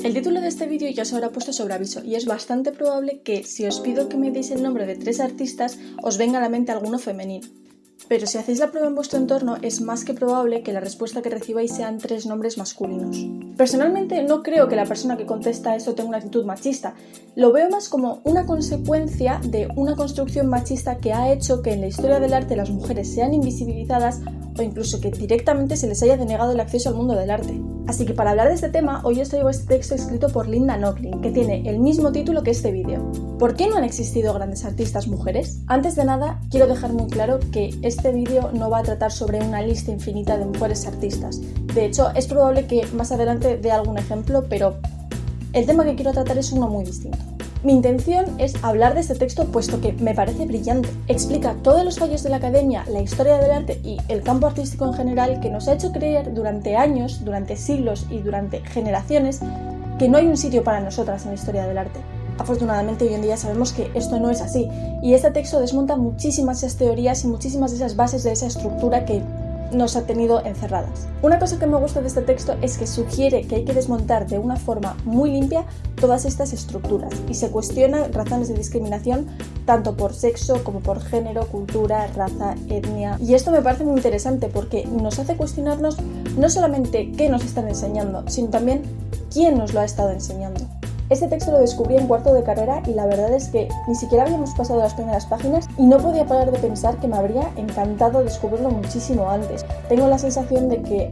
El título de este vídeo ya os habrá puesto sobre aviso y es bastante probable que si os pido que me deis el nombre de 3 artistas os venga a la mente alguno femenino. Pero si hacéis la prueba en vuestro entorno es más que probable que la respuesta que recibáis sean 3 nombres masculinos. Personalmente no creo que la persona que contesta esto tenga una actitud machista, lo veo más como una consecuencia de una construcción machista que ha hecho que en la historia del arte las mujeres sean invisibilizadas o incluso que directamente se les haya denegado el acceso al mundo del arte. Así que para hablar de este tema, hoy os traigo este texto escrito por Linda Nochlin, que tiene el mismo título que este vídeo. ¿Por qué no han existido grandes artistas mujeres? Antes de nada, quiero dejar muy claro que este vídeo no va a tratar sobre una lista infinita de mujeres artistas. De hecho, es probable que más adelante dé algún ejemplo, pero el tema que quiero tratar es uno muy distinto. Mi intención es hablar de este texto puesto que me parece brillante. Explica todos los fallos de la academia, la historia del arte y el campo artístico en general que nos ha hecho creer durante años, durante siglos y durante generaciones que no hay un sitio para nosotras en la historia del arte. Afortunadamente hoy en día sabemos que esto no es así y este texto desmonta muchísimas de esas teorías y muchísimas de esas bases de esa estructura que nos ha tenido encerradas. Una cosa que me gusta de este texto es que sugiere que hay que desmontar de una forma muy limpia todas estas estructuras y se cuestionan razones de discriminación tanto por sexo como por género, cultura, raza, etnia. Y esto me parece muy interesante porque nos hace cuestionarnos no solamente qué nos están enseñando, sino también quién nos lo ha estado enseñando. Este texto lo descubrí en cuarto de carrera y la verdad es que ni siquiera habíamos pasado las primeras páginas y no podía parar de pensar que me habría encantado descubrirlo muchísimo antes. Tengo la sensación de que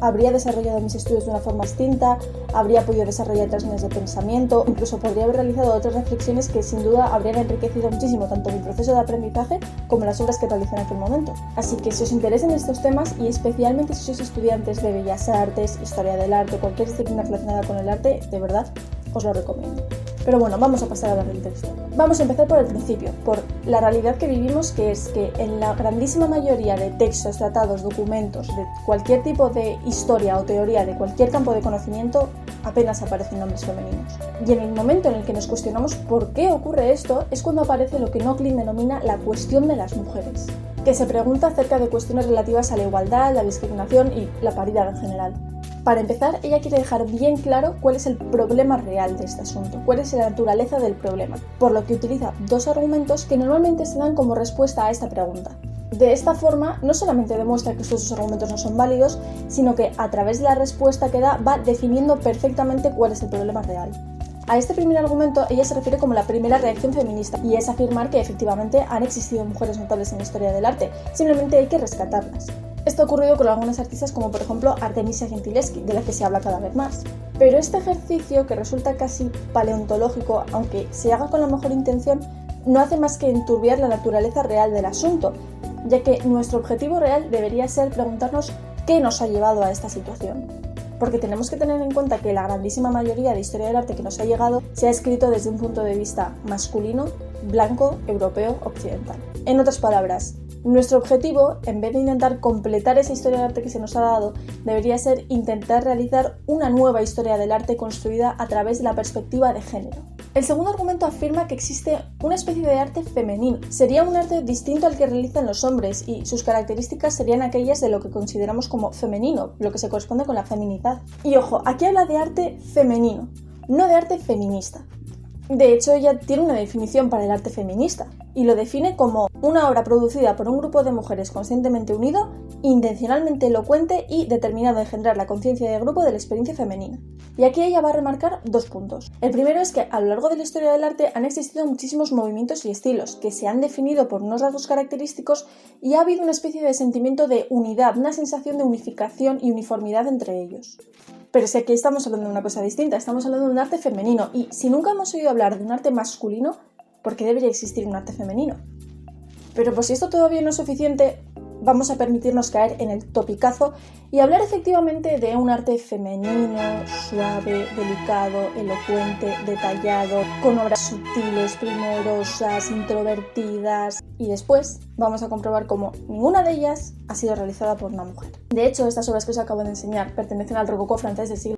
habría desarrollado mis estudios de una forma distinta, habría podido desarrollar otras líneas de pensamiento, incluso podría haber realizado otras reflexiones que sin duda habrían enriquecido muchísimo tanto mi proceso de aprendizaje como las obras que realicé en aquel momento. Así que si os interesan estos temas y especialmente si sois estudiantes de Bellas Artes, Historia del Arte o cualquier disciplina relacionada con el arte, de verdad os lo recomiendo. Pero bueno, vamos a pasar a hablar del texto. Vamos a empezar por el principio, por la realidad que vivimos, que es que en la grandísima mayoría de textos, tratados, documentos, de cualquier tipo de historia o teoría de cualquier campo de conocimiento, apenas aparecen nombres femeninos. Y en el momento en el que nos cuestionamos por qué ocurre esto, es cuando aparece lo que Nochlin denomina la cuestión de las mujeres, que se pregunta acerca de cuestiones relativas a la igualdad, la discriminación y la paridad en general. Para empezar, ella quiere dejar bien claro cuál es el problema real de este asunto, cuál es la naturaleza del problema, por lo que utiliza 2 argumentos que normalmente se dan como respuesta a esta pregunta. De esta forma, no solamente demuestra que estos 2 argumentos no son válidos, sino que a través de la respuesta que da va definiendo perfectamente cuál es el problema real. A este primer argumento ella se refiere como la primera reacción feminista y es afirmar que efectivamente han existido mujeres notables en la historia del arte, simplemente hay que rescatarlas. Esto ha ocurrido con algunas artistas como por ejemplo Artemisia Gentileschi, de la que se habla cada vez más. Pero este ejercicio, que resulta casi paleontológico, aunque se haga con la mejor intención, no hace más que enturbiar la naturaleza real del asunto, ya que nuestro objetivo real debería ser preguntarnos qué nos ha llevado a esta situación. Porque tenemos que tener en cuenta que la grandísima mayoría de historia del arte que nos ha llegado se ha escrito desde un punto de vista masculino, blanco, europeo, occidental. En otras palabras, nuestro objetivo, en vez de intentar completar esa historia del arte que se nos ha dado, debería ser intentar realizar una nueva historia del arte construida a través de la perspectiva de género. El segundo argumento afirma que existe una especie de arte femenino. Sería un arte distinto al que realizan los hombres y sus características serían aquellas de lo que consideramos como femenino, lo que se corresponde con la feminidad. Y ojo, aquí habla de arte femenino, no de arte feminista. De hecho, ella tiene una definición para el arte feminista y lo define como una obra producida por un grupo de mujeres conscientemente unido, intencionalmente elocuente y determinado a engendrar la conciencia de grupo de la experiencia femenina. Y aquí ella va a remarcar 2 puntos. El primero es que a lo largo de la historia del arte han existido muchísimos movimientos y estilos que se han definido por unos rasgos característicos y ha habido una especie de sentimiento de unidad, una sensación de unificación y uniformidad entre ellos. Pero si aquí estamos hablando de una cosa distinta, estamos hablando de un arte femenino y si nunca hemos oído hablar de un arte masculino, ¿por qué debería existir un arte femenino? Pero pues si esto todavía no es suficiente, vamos a permitirnos caer en el topicazo y hablar efectivamente de un arte femenino, suave, delicado, elocuente, detallado, con obras sutiles, primorosas, introvertidas. Y después vamos a comprobar cómo ninguna de ellas ha sido realizada por una mujer. De hecho, estas obras que os acabo de enseñar pertenecen al rococó francés del siglo.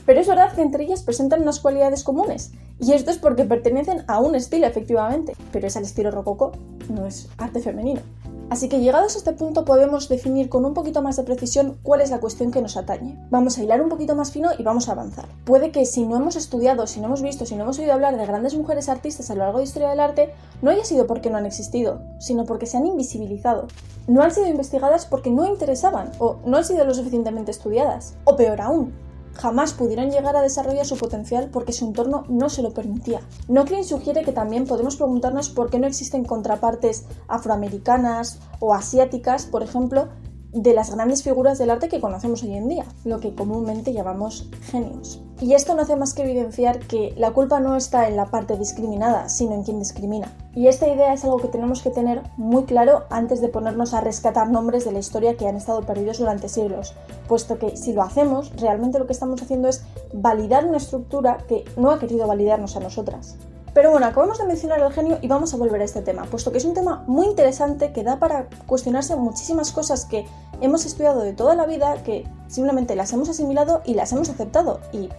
Pero es verdad que entre ellas presentan unas cualidades comunes, y esto es porque pertenecen a un estilo efectivamente, pero es al estilo rococó, no es arte femenino. Así que llegados a este punto podemos definir con un poquito más de precisión cuál es la cuestión que nos atañe. Vamos a hilar un poquito más fino y vamos a avanzar. Puede que si no hemos estudiado, si no hemos visto, si no hemos oído hablar de grandes mujeres artistas a lo largo de la historia del arte, no haya sido porque no han existido, sino porque se han invisibilizado. No han sido investigadas porque no interesaban o no han sido lo suficientemente estudiadas. O peor aún, jamás pudieron llegar a desarrollar su potencial porque su entorno no se lo permitía. Nochlin sugiere que también podemos preguntarnos por qué no existen contrapartes afroamericanas o asiáticas, por ejemplo, de las grandes figuras del arte que conocemos hoy en día, lo que comúnmente llamamos genios. Y esto no hace más que evidenciar que la culpa no está en la parte discriminada, sino en quien discrimina. Y esta idea es algo que tenemos que tener muy claro antes de ponernos a rescatar nombres de la historia que han estado perdidos durante siglos, puesto que si lo hacemos, realmente lo que estamos haciendo es validar una estructura que no ha querido validarnos a nosotras. Pero bueno, acabamos de mencionar al genio y vamos a volver a este tema, puesto que es un tema muy interesante que da para cuestionarse muchísimas cosas que hemos estudiado de toda la vida, que simplemente las hemos asimilado y las hemos aceptado, y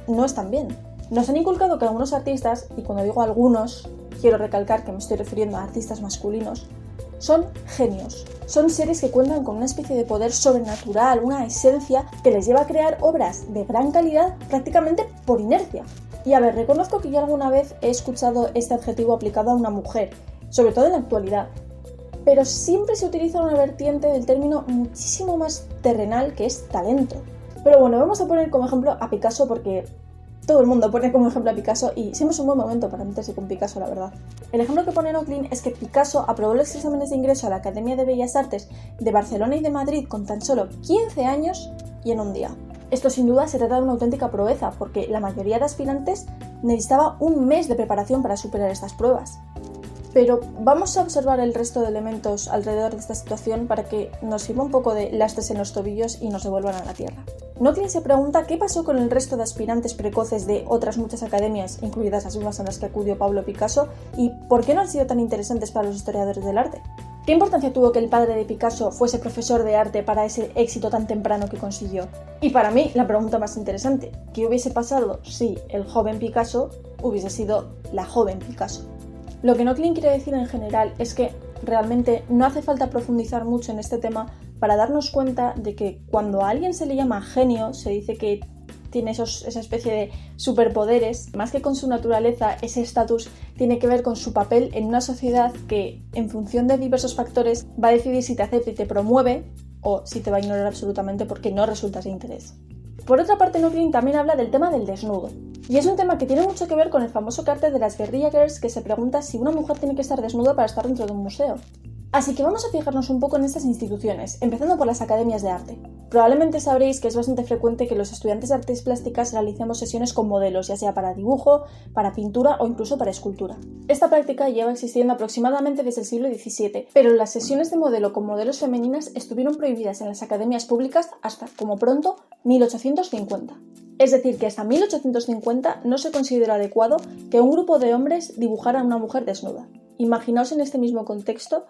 no están bien. Nos han inculcado que algunos artistas, y cuando digo algunos, quiero recalcar que me estoy refiriendo a artistas masculinos, son genios. Son seres que cuentan con una especie de poder sobrenatural, una esencia que les lleva a crear obras de gran calidad prácticamente por inercia. Y a ver, reconozco que yo alguna vez he escuchado este adjetivo aplicado a una mujer, sobre todo en la actualidad, pero siempre se utiliza una vertiente del término muchísimo más terrenal que es talento. Pero bueno, vamos a poner como ejemplo a Picasso porque todo el mundo pone como ejemplo a Picasso y siempre es un buen momento para meterse con Picasso, la verdad. El ejemplo que pone Nochlin es que Picasso aprobó los exámenes de ingreso a la Academia de Bellas Artes de Barcelona y de Madrid con tan solo 15 años y en un día. Esto sin duda se trata de una auténtica proeza, porque la mayoría de aspirantes necesitaba un mes de preparación para superar estas pruebas. Pero vamos a observar el resto de elementos alrededor de esta situación para que nos sirva un poco de lastres en los tobillos y nos devuelvan a la tierra. Nochlin se pregunta qué pasó con el resto de aspirantes precoces de otras muchas academias, incluidas las mismas a las que acudió Pablo Picasso, y por qué no han sido tan interesantes para los historiadores del arte. ¿Qué importancia tuvo que el padre de Picasso fuese profesor de arte para ese éxito tan temprano que consiguió? Y para mí, la pregunta más interesante, ¿qué hubiese pasado si el joven Picasso hubiese sido la joven Picasso? Lo que Nochlin quiere decir en general es que realmente no hace falta profundizar mucho en este tema para darnos cuenta de que cuando a alguien se le llama genio, se dice que tiene esa especie de superpoderes, más que con su naturaleza, ese estatus tiene que ver con su papel en una sociedad que, en función de diversos factores, va a decidir si te acepta y te promueve o si te va a ignorar absolutamente porque no resultas de interés. Por otra parte, Nochlin también habla del tema del desnudo. Y es un tema que tiene mucho que ver con el famoso cartel de las Guerrilla Girls que se pregunta si una mujer tiene que estar desnuda para estar dentro de un museo. Así que vamos a fijarnos un poco en estas instituciones, empezando por las academias de arte. Probablemente sabréis que es bastante frecuente que los estudiantes de artes plásticas realicemos sesiones con modelos, ya sea para dibujo, para pintura o incluso para escultura. Esta práctica lleva existiendo aproximadamente desde el siglo XVII, pero las sesiones de modelo con modelos femeninas estuvieron prohibidas en las academias públicas hasta, como pronto, 1850. Es decir, que hasta 1850 no se consideró adecuado que un grupo de hombres dibujara a una mujer desnuda. Imaginaos en este mismo contexto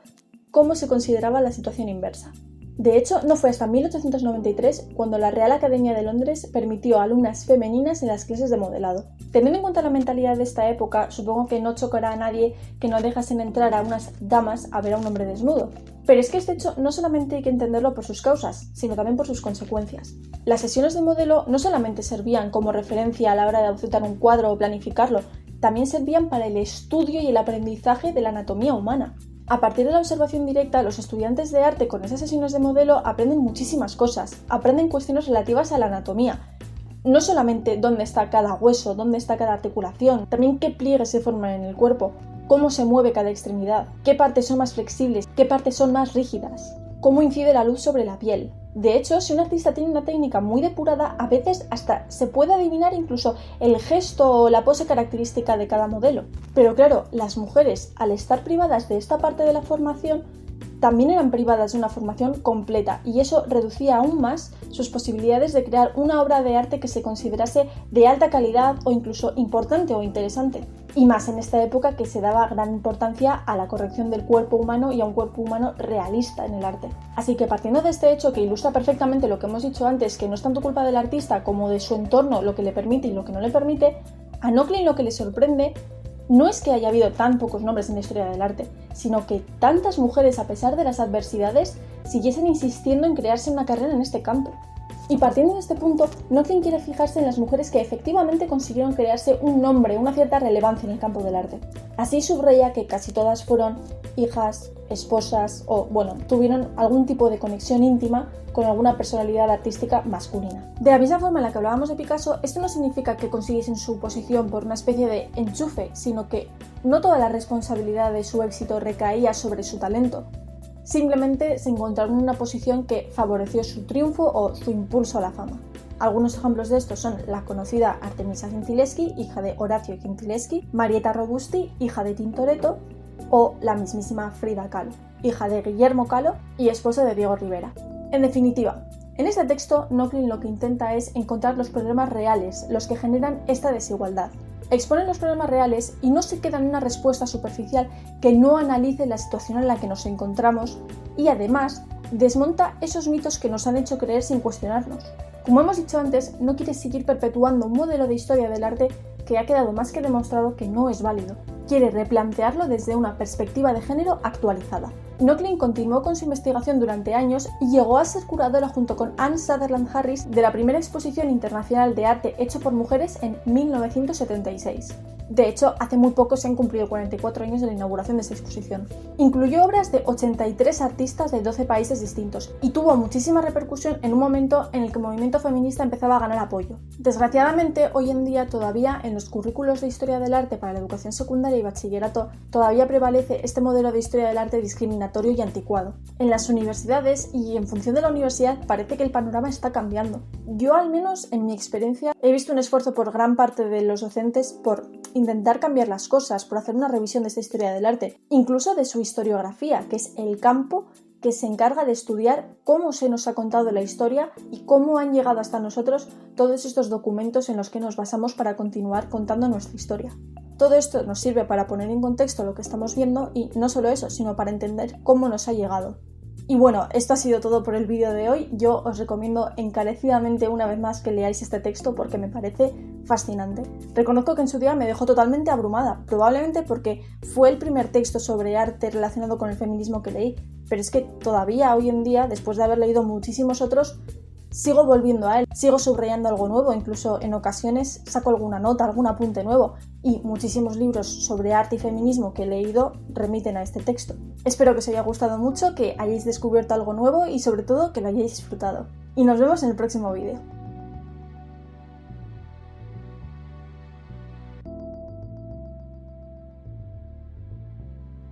cómo se consideraba la situación inversa. De hecho, no fue hasta 1893 cuando la Real Academia de Londres permitió a alumnas femeninas en las clases de modelado. Teniendo en cuenta la mentalidad de esta época, supongo que no chocará a nadie que no dejasen entrar a unas damas a ver a un hombre desnudo. Pero es que este hecho no solamente hay que entenderlo por sus causas, sino también por sus consecuencias. Las sesiones de modelo no solamente servían como referencia a la hora de bocetar un cuadro o planificarlo, también servían para el estudio y el aprendizaje de la anatomía humana. A partir de la observación directa, los estudiantes de arte con esas sesiones de modelo aprenden muchísimas cosas, aprenden cuestiones relativas a la anatomía. No solamente dónde está cada hueso, dónde está cada articulación, también qué pliegues se forman en el cuerpo, cómo se mueve cada extremidad, qué partes son más flexibles, qué partes son más rígidas, cómo incide la luz sobre la piel. De hecho, si un artista tiene una técnica muy depurada, a veces hasta se puede adivinar incluso el gesto o la pose característica de cada modelo. Pero claro, las mujeres, al estar privadas de esta parte de la formación, también eran privadas de una formación completa y eso reducía aún más sus posibilidades de crear una obra de arte que se considerase de alta calidad o incluso importante o interesante. Y más en esta época que se daba gran importancia a la corrección del cuerpo humano y a un cuerpo humano realista en el arte. Así que partiendo de este hecho que ilustra perfectamente lo que hemos dicho antes, que no es tanto culpa del artista como de su entorno lo que le permite y lo que no le permite, a Nochlin lo que le sorprende No es que haya habido tan pocos nombres en la historia del arte, sino que tantas mujeres, a pesar de las adversidades, siguiesen insistiendo en crearse una carrera en este campo. Y partiendo de este punto, Nochlin quiere fijarse en las mujeres que efectivamente consiguieron crearse un nombre, una cierta relevancia en el campo del arte. Así subraya que casi todas fueron hijas, esposas o, tuvieron algún tipo de conexión íntima con alguna personalidad artística masculina. De la misma forma en la que hablábamos de Picasso, esto no significa que consiguiesen su posición por una especie de enchufe, sino que no toda la responsabilidad de su éxito recaía sobre su talento. Simplemente se encontraron en una posición que favoreció su triunfo o su impulso a la fama. Algunos ejemplos de esto son la conocida Artemisia Gentileschi, hija de Orazio Gentileschi, Marietta Robusti, hija de Tintoretto, o la mismísima Frida Kahlo, hija de Guillermo Kahlo y esposa de Diego Rivera. En definitiva, en este texto Nochlin lo que intenta es encontrar los problemas reales, los que generan esta desigualdad. Expone los problemas reales y no se queda en una respuesta superficial que no analice la situación en la que nos encontramos y además desmonta esos mitos que nos han hecho creer sin cuestionarnos. Como hemos dicho antes, no quiere seguir perpetuando un modelo de historia del arte que ha quedado más que demostrado que no es válido. Quiere replantearlo desde una perspectiva de género actualizada. Nochlin continuó con su investigación durante años y llegó a ser curadora junto con Anne Sutherland Harris de la primera exposición internacional de arte hecho por mujeres en 1976. De hecho, hace muy poco se han cumplido 44 años de la inauguración de esta exposición. Incluyó obras de 83 artistas de 12 países distintos y tuvo muchísima repercusión en un momento en el que el movimiento feminista empezaba a ganar apoyo. Desgraciadamente, hoy en día todavía en los currículos de historia del arte para la educación secundaria y bachillerato todavía prevalece este modelo de historia del arte discriminatorio y anticuado. En las universidades y en función de la universidad parece que el panorama está cambiando. Yo, al menos en mi experiencia, he visto un esfuerzo por gran parte de los docentes por intentar cambiar las cosas, por hacer una revisión de esta historia del arte, incluso de su historiografía, que es el campo que se encarga de estudiar cómo se nos ha contado la historia y cómo han llegado hasta nosotros todos estos documentos en los que nos basamos para continuar contando nuestra historia. Todo esto nos sirve para poner en contexto lo que estamos viendo y no solo eso, sino para entender cómo nos ha llegado. Y bueno, esto ha sido todo por el vídeo de hoy. Yo os recomiendo encarecidamente una vez más que leáis este texto porque me parece fascinante. Reconozco que en su día me dejó totalmente abrumada, probablemente porque fue el primer texto sobre arte relacionado con el feminismo que leí, pero es que todavía hoy en día, después de haber leído muchísimos otros, sigo volviendo a él, sigo subrayando algo nuevo, incluso en ocasiones saco alguna nota, algún apunte nuevo, y muchísimos libros sobre arte y feminismo que he leído remiten a este texto. Espero que os haya gustado mucho, que hayáis descubierto algo nuevo y sobre todo que lo hayáis disfrutado. Y nos vemos en el próximo vídeo.